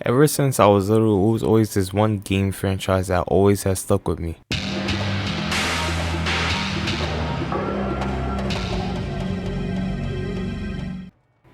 Ever since I was little, it was always this one game franchise that always has stuck with me.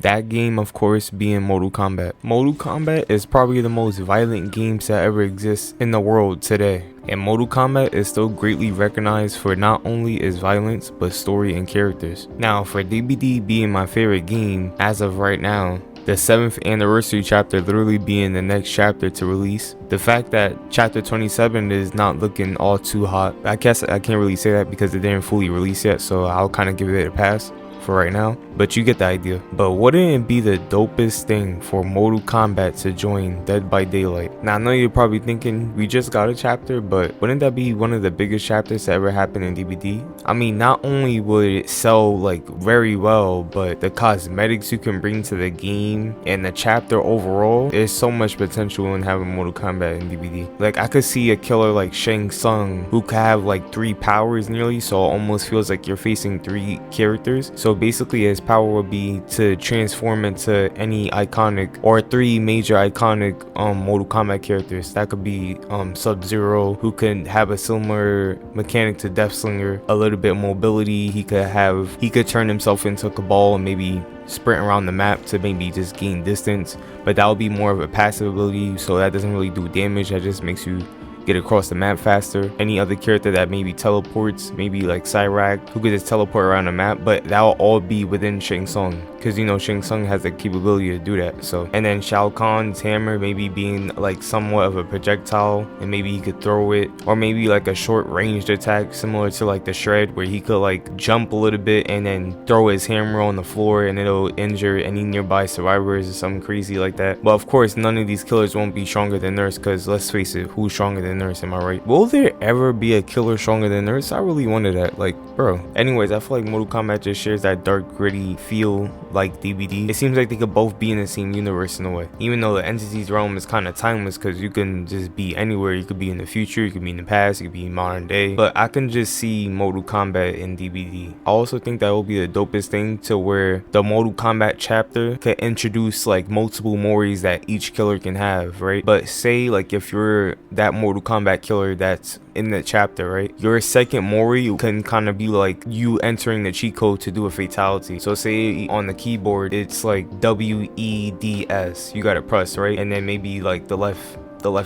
That game, of course, being Mortal Kombat. Mortal Kombat is probably the most violent game that ever exists in the world today. And Mortal Kombat is still greatly recognized for not only its violence, but story and characters. Now, for DBD being my favorite game, as of right now, the 7th anniversary chapter literally being the next chapter to release, the fact that chapter 27 is not looking all too hot, I guess I can't really say that because it didn't fully release yet, so I'll kind of give it a pass for right now, but you get the idea. But wouldn't it be the dopest thing for Mortal Kombat to join Dead by Daylight? Now I know you're probably thinking we just got a chapter, but wouldn't that be one of the biggest chapters to ever happen in DBD? I mean, not only would it sell like very well, but the cosmetics you can bring to the game and the chapter overall, there's so much potential in having Mortal Kombat in DBD. Like I could see a killer like Shang Tsung who could have like 3 powers nearly, so it almost feels like you're facing 3 characters. So basically his power would be to transform into any iconic or 3 major iconic Mortal Kombat characters. That could be Sub-Zero, who can have a similar mechanic to Deathslinger, a little bit mobility. He could turn himself into Cabal and maybe sprint around the map to maybe just gain distance, but that would be more of a passive ability, so that doesn't really do damage. That just makes you get across the map faster. Any other character that maybe teleports, maybe like Cyrac, who could just teleport around the map, but that will all be within Shang Tsung, because you know Shang Tsung has the capability to do that. So, and then Shao Kahn's hammer maybe being like somewhat of a projectile, and maybe he could throw it, or maybe like a short ranged attack similar to like the Shred, where he could like jump a little bit and then throw his hammer on the floor and it'll injure any nearby survivors or something crazy like that. But of course none of these killers won't be stronger than Nurse, because let's face it, who's stronger than Nurse, am I right? Will there ever be a killer stronger than Nurse? I really wonder that, like, bro. Anyways, I feel like Mortal Kombat just shares that dark, gritty feel like DBD. It seems like they could both be in the same universe in a way, even though the entity's realm is kind of timeless, because you can just be anywhere. You could be in the future, you could be in the past, you could be in modern day, but I can just see Mortal Kombat in DBD. I also think that will be the dopest thing, to where the Mortal Kombat chapter could introduce like multiple Moris that each killer can have, right? But say like if you're that Mortal Kombat killer that's in the chapter, right, your second Mori can kind of be like you entering the cheat code to do a fatality. So say on the keyboard it's like WEDS, you gotta press, right, and then maybe like the left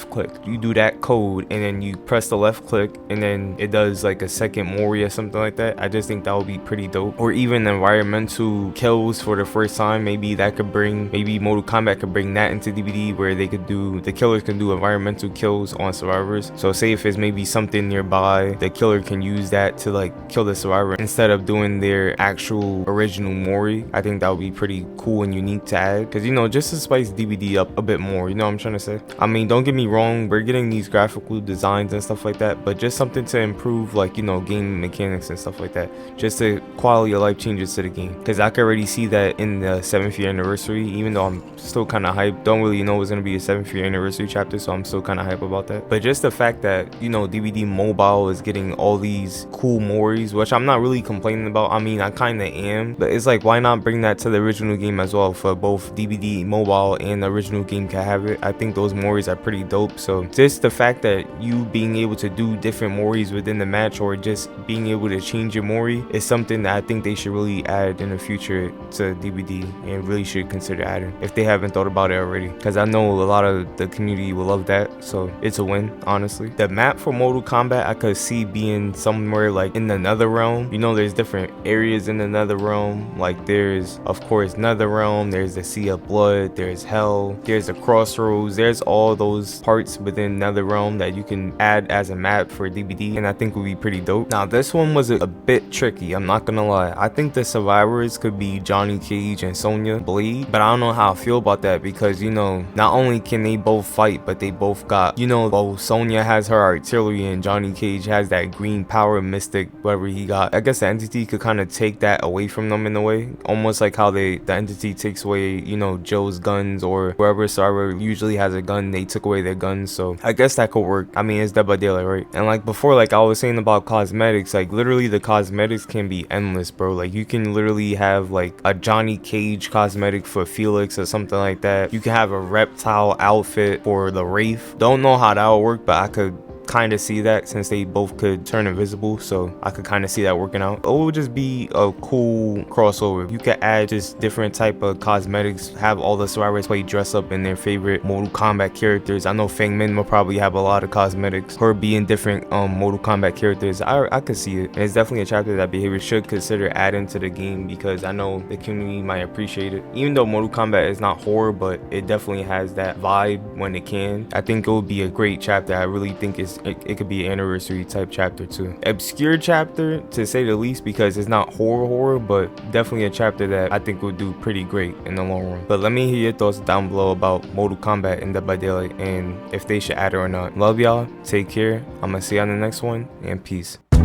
click, you do that code and then you press the left click and then it does like a second Mori or something like that. I just think that would be pretty dope. Or even environmental kills for the first time, maybe Mortal Kombat could bring that into DBD, where the killers can do environmental kills on survivors. So say if it's maybe something nearby, the killer can use that to like kill the survivor instead of doing their actual original Mori. I think that would be pretty cool and unique to add, because you know, just to spice DBD up a bit more, you know what I'm trying to say? I mean, don't get me wrong, we're getting these graphical designs and stuff like that, but just something to improve, like, you know, game mechanics and stuff like that, just the quality of life changes to the game, because I can already see that in the 7th year anniversary. Even though I'm still kind of hyped, don't really know it's going to be a 7th year anniversary chapter, so I'm still kind of hyped about that. But just the fact that, you know, DBD Mobile is getting all these cool Moris, which I'm not really complaining about. I mean, I kind of am, but it's like, why not bring that to the original game as well? For both DBD Mobile and the original game can have it. I think those Moris are pretty dope. So just the fact that you being able to do different Moris within the match, or just being able to change your Mori, is something that I think they should really add in the future to DBD, and really should consider adding if they haven't thought about it already, because I know a lot of the community will love that. So it's a win, honestly. The map for Mortal Kombat I could see being somewhere like in the Nether Realm. You know, there's different areas in the Nether Realm. Like there's of course Nether Realm, there's the Sea of Blood, there's Hell, there's the Crossroads, there's all those parts within NetherRealm that you can add as a map for DBD, and I think would be pretty dope. Now this one was a bit tricky, I'm not gonna lie. I think the survivors could be Johnny Cage and Sonya Blade, but I don't know how I feel about that, because you know, not only can they both fight, but they both got, you know, both Sonya has her artillery and Johnny Cage has that green power mystic, whatever he got. I guess the entity could kind of take that away from them in a way, almost like how the entity takes away, you know, Joe's guns, or whoever survivor usually has a gun, they took away their guns. So I guess that could work. I mean, it's Dead by Daylight, right? And like before, like I was saying about cosmetics, like literally the cosmetics can be endless, bro. Like you can literally have like a Johnny Cage cosmetic for Felix or something like that. You can have a reptile outfit for the Wraith. Don't know how that would work, but I could kind of see that since they both could turn invisible, so I could kind of see that working out. It would just be a cool crossover. You could add just different type of cosmetics, have all the survivors play dress up in their favorite Mortal Kombat characters. I know Fang Min will probably have a lot of cosmetics, her being different Mortal Kombat characters. I could see it, and it's definitely a chapter that behavior should consider adding to the game, because I know the community might appreciate it. Even though Mortal Kombat is not horror, but it definitely has that vibe when it can. I think it would be a great chapter. I really think it could be an anniversary type chapter too. Obscure chapter to say the least, because it's not horror, but definitely a chapter that I think would do pretty great in the long run. But let me hear your thoughts down below about Mortal Kombat and Dead by Daylight, and if they should add it or not. Love y'all, take care, I'm gonna see you on the next one, and peace. To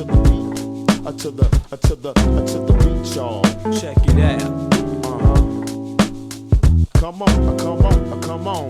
the beat, y'all. Check it out. Come on, come on, come on.